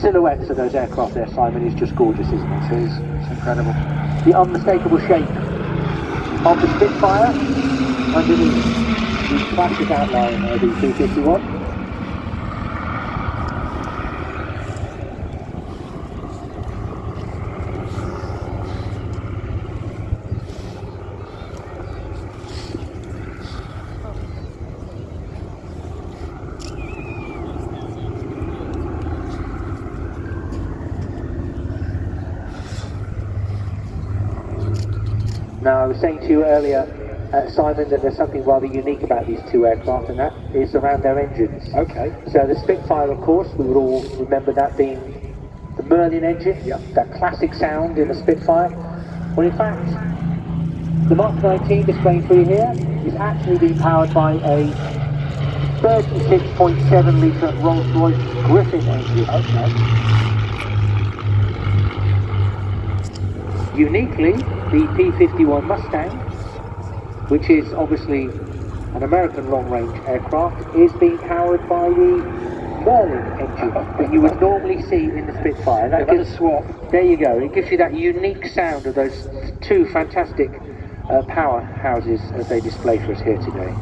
silhouettes of those aircraft there, Simon, is just gorgeous, isn't it? It is. It's incredible. The unmistakable shape of the Spitfire underneath the classic outline of the P-51. Now, I was saying to you earlier, Simon, that there's something rather unique about these two aircraft, and that is around their engines. Okay. So the Spitfire, of course, we would all remember that being the Merlin engine, that classic sound in the Spitfire. Well, in fact, the Mark 19 displaying for you here is actually being powered by a 36.7 litre Rolls-Royce Griffin engine. Okay. Uniquely, the P-51 Mustang, which is obviously an American long-range aircraft, is being powered by the Merlin engine that you would normally see in the Spitfire. That gives a swap. There you go. It gives you that unique sound of those two fantastic powerhouses as they display for us here today.